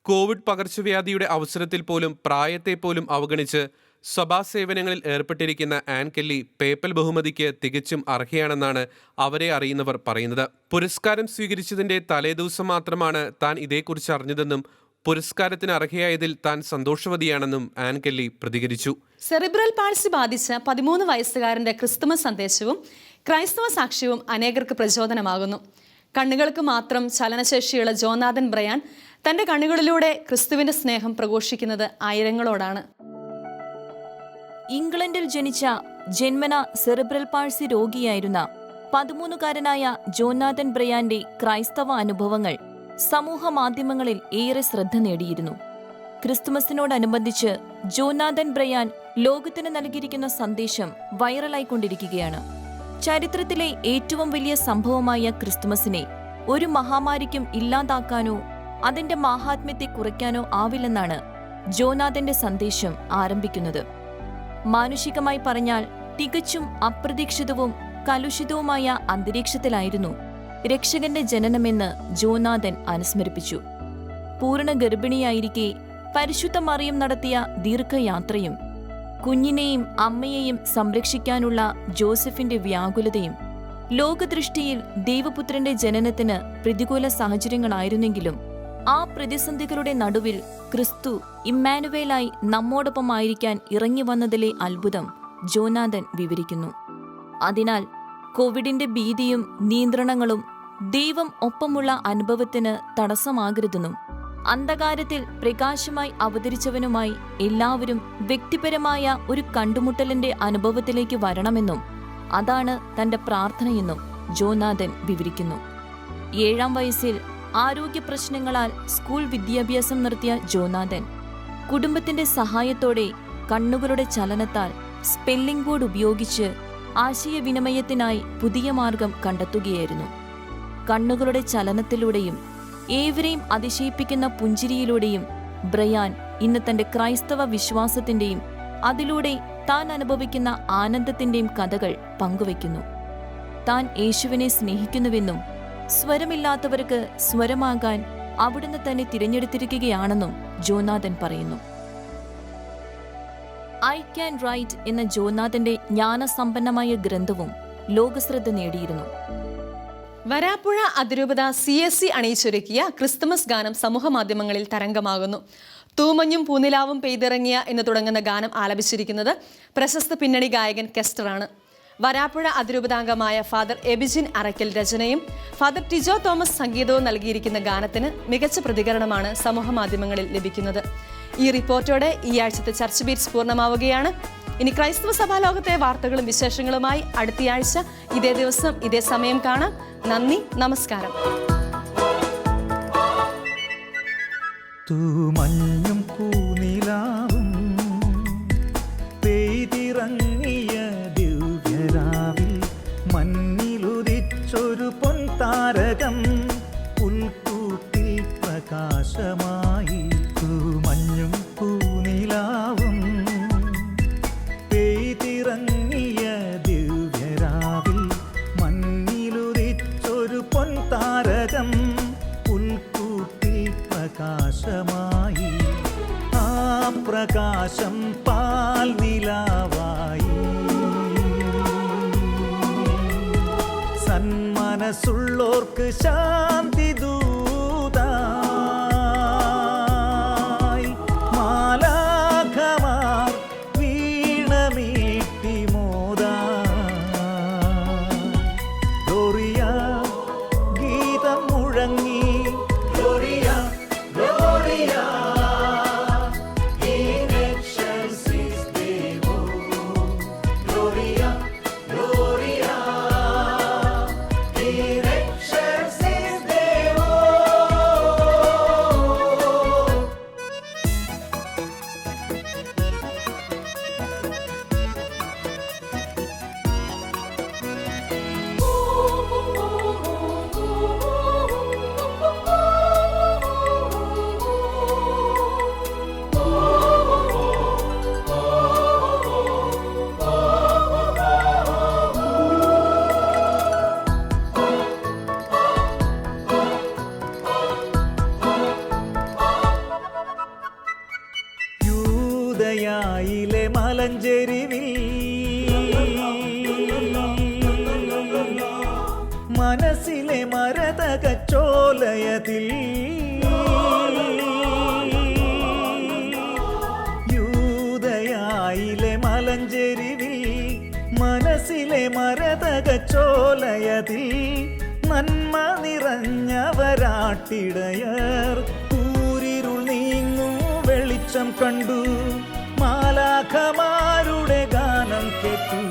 കോവിഡ് പകർച്ചവ്യാധിയുടെ അവസരത്തിൽ പോലും പ്രായത്തെ പോലും അവഗണിച്ച് സഭാസേവനങ്ങളിൽ ഏർപ്പെട്ടിരിക്കുന്ന ആൻ കെല്ലി പേപ്പൽ ബഹുമതിക്ക് തികച്ചും അർഹയാണെന്നാണ് അവരെ അറിയുന്നവർ പറയുന്നത്. പുരസ്കാരം സ്വീകരിച്ചതിൻ്റെ തലേദിവസം മാത്രമാണ് താൻ ഇതേക്കുറിച്ച് അറിഞ്ഞതെന്നും പുരസ്കാരത്തിന് അർഹയായതിൽ താൻ സന്തോഷവതിയാണെന്നും ആൻ കെല്ലി പ്രതികരിച്ചു. സെറിബ്രൽ പാൾസി ബാധിച്ച 13 വയസ്സുകാരന്റെ ക്രിസ്തുമസ് സന്ദേശവും ക്രൈസ്തവ സാക്ഷ്യവും അനേകർക്ക് പ്രചോദനമാകുന്നു. കണ്ണുകൾക്ക് മാത്രം ചലനശേഷിയുള്ള ജോനാഥൻ ബ്രയാൻ തന്റെ കണ്ണുകളിലൂടെ ക്രിസ്തുവിന്റെ സ്നേഹം പ്രഘോഷിക്കുന്നത് ആയിരങ്ങളോടാണ്. ഇംഗ്ലണ്ടിൽ ജനിച്ച ജന്മന സെറിബ്രൽ പാൾസി രോഗിയായിരുന്ന 13-കാരനായ ജോനാഥൻ ബ്രയാന്റെ ക്രൈസ്തവ അനുഭവങ്ങൾ സമൂഹ മാധ്യമങ്ങളിൽ ഏറെ ശ്രദ്ധ നേടിയിരുന്നു. ക്രിസ്തുമസിനോടനുബന്ധിച്ച് ജോനാഥൻ ബ്രയാൻ ലോകത്തിന് നൽകിയിരിക്കുന്ന സന്ദേശം വൈറലായിക്കൊണ്ടിരിക്കുകയാണ്. ചരിത്രത്തിലെ ഏറ്റവും വലിയ സംഭവമായ ക്രിസ്തുമസിനെ ഒരു മഹാമാരിക്കും ഇല്ലാതാക്കാനോ അതിന്റെ മാഹാത്മ്യത്തെ കുറയ്ക്കാനോ ആവില്ലെന്നാണ് ജോനാഥന്റെ സന്ദേശം ആരംഭിക്കുന്നത്. മാനുഷികമായി പറഞ്ഞാൽ തികച്ചും അപ്രതീക്ഷിതവും കലുഷിതവുമായ അന്തരീക്ഷത്തിലായിരുന്നു രക്ഷകന്റെ ജനനമെന്ന് ജോനാഥൻ അനുസ്മരിപ്പിച്ചു. പൂർണ്ണ ഗർഭിണിയായിരിക്കെ പരിശുദ്ധ മറിയം നടത്തിയ ദീർഘയാത്രയും കുഞ്ഞിനെയും അമ്മയെയും സംരക്ഷിക്കാനുള്ള ജോസഫിന്റെ വ്യാകുലതയും ലോകദൃഷ്ടിയിൽ ദൈവപുത്രന്റെ ജനനത്തിന് പ്രതികൂല സാഹചര്യങ്ങളായിരുന്നെങ്കിലും ആ പ്രതിസന്ധികളുടെ നടുവിൽ ക്രിസ്തു ഇമ്മാനുവേലായി നമ്മോടൊപ്പമായിരിക്കാൻ ഇറങ്ങി വന്നതിലെ അത്ഭുതം ജോനാഥൻ വിവരിക്കുന്നു. അതിനാൽ കോവിഡിന്റെ ഭീതിയും നിയന്ത്രണങ്ങളും ദൈവം ഒപ്പമുള്ള അനുഭവത്തിന് തടസ്സമാകരുതെന്നും അന്ധകാരത്തിൽ പ്രകാശമായി അവതരിച്ചവനുമായി എല്ലാവരും വ്യക്തിപരമായ ഒരു കണ്ടുമുട്ടലിന്റെ അനുഭവത്തിലേക്ക് വരണമെന്നും അതാണ് തന്റെ പ്രാർത്ഥനയെന്നും ജോനാഥൻ വിവരിക്കുന്നു. 7-ാം വയസ്സിൽ ആരോഗ്യ പ്രശ്നങ്ങളാൽ സ്കൂൾ വിദ്യാഭ്യാസം നിർത്തിയ ജോനാഥൻ കുടുംബത്തിന്റെ സഹായത്തോടെ കണ്ണുകളുടെ ചലനത്താൽ സ്പെല്ലിംഗ് ബോർഡ് ഉപയോഗിച്ച് ആശയവിനിമയത്തിനായി പുതിയ മാർഗം കണ്ടെത്തുകയായിരുന്നു. കണ്ണുകളുടെ ചലനത്തിലൂടെയും ഏവരെയും അതിശയിപ്പിക്കുന്ന പുഞ്ചിരിയിലൂടെയും ബ്രയാൻ ഇന്ന് തന്റെ ക്രൈസ്തവ വിശ്വാസത്തിന്റെയും അതിലൂടെ താൻ അനുഭവിക്കുന്ന ആനന്ദത്തിന്റെയും കഥകൾ പങ്കുവയ്ക്കുന്നു. താൻ യേശുവിനെ സ്നേഹിക്കുന്നുവെന്നും സ്വരമില്ലാത്തവർക്ക് സ്വരമാകാൻ അവിടുന്ന് തന്നെ തിരഞ്ഞെടുത്തിരിക്കുകയാണെന്നും ജോനാഥൻ പറയുന്നു. ഐ ക്യാൻ റൈറ്റ് എന്ന ജോനാഥന്റെ ജ്ഞാനസമ്പന്നമായ ഗ്രന്ഥവും ലോകശ്രദ്ധ നേടിയിരുന്നു. വരാപ്പുഴ അതിരൂപത CSC അണിയിച്ചൊരുക്കിയ ക്രിസ്തുമസ് ഗാനം സമൂഹമാധ്യമങ്ങളിൽ തരംഗമാകുന്നു. തൂമഞ്ഞും പൂനിലാവും പെയ്തിറങ്ങിയ എന്ന് തുടങ്ങുന്ന ഗാനം ആലപിച്ചിരിക്കുന്നത് പ്രശസ്ത പിന്നണി ഗായകൻ കെസ്റ്ററാണ്. വരാപ്പുഴ അതിരൂപതാംഗമായ ഫാദർ എബിജിൻ അറയ്ക്കൽ രചനയും ഫാദർ ടിജോ തോമസ് സംഗീതവും നൽകിയിരിക്കുന്ന ഗാനത്തിന് മികച്ച പ്രതികരണമാണ് സമൂഹമാധ്യമങ്ങളിൽ ലഭിക്കുന്നത്. ഈ റിപ്പോർട്ടോടെ ഈ ആഴ്ചത്തെ ചർച്ച് ബീറ്റ്സ് പൂർണ്ണമാവുകയാണ്. ഇനി ക്രൈസ്തവ സഭാലോകത്തെ വാർത്തകളും വിശേഷങ്ങളുമായി അടുത്തയാഴ്ച ഇതേ ദിവസം ഇതേ സമയം കാണാം. നന്ദി, നമസ്കാരം. തൂമഞ്ഞും പൂനിലാവും പെയ്തിറങ്ങിയ ദിവ്യരാവിൽ മഞ്ഞിലുദിച്ചൊരു പൊൻതാരകം പുൽക്കൂട്ടിൽ പ്രകാശമായി. തൂമഞ്ഞും പൂനിലാവും പെയ്തിറങ്ങിയ ദിവ്യരാവിൽ മഞ്ഞിലുദിച്ചൊരു പൊൻതാരകം പുൽക്കൂട്ടിൽ പ്രകാശമായി. ആ പ്രകാശം പാൽ നിലാവായി. സന്മനസ്സുള്ളോർക്ക് ശാന്തി ദൂതായി. മാലാഖമാർ വീണമീട്ടി മോദാ. ഗ്ലോറിയ ഗീതം മുഴങ്ങി. Gloria Gloria in excelsis Deo. Gloria gloria in excelsis Deo. യൂദയായിലെ മലഞ്ചെരിവിൽ മനസ്സിലെ മരതകച്ചോലയതിൽ യൂദയായിലെ മലഞ്ചെരിവിൽ മനസ്സിലെ മരതകച്ചോലയതിൽ നന്മ നിറഞ്ഞവരാട്ടിടയർ കൂരിരുൾ നീങ്ങും വെളിച്ചം കണ്ടു. മാലാഖമാരുടെ ഗാനം കേട്ടു.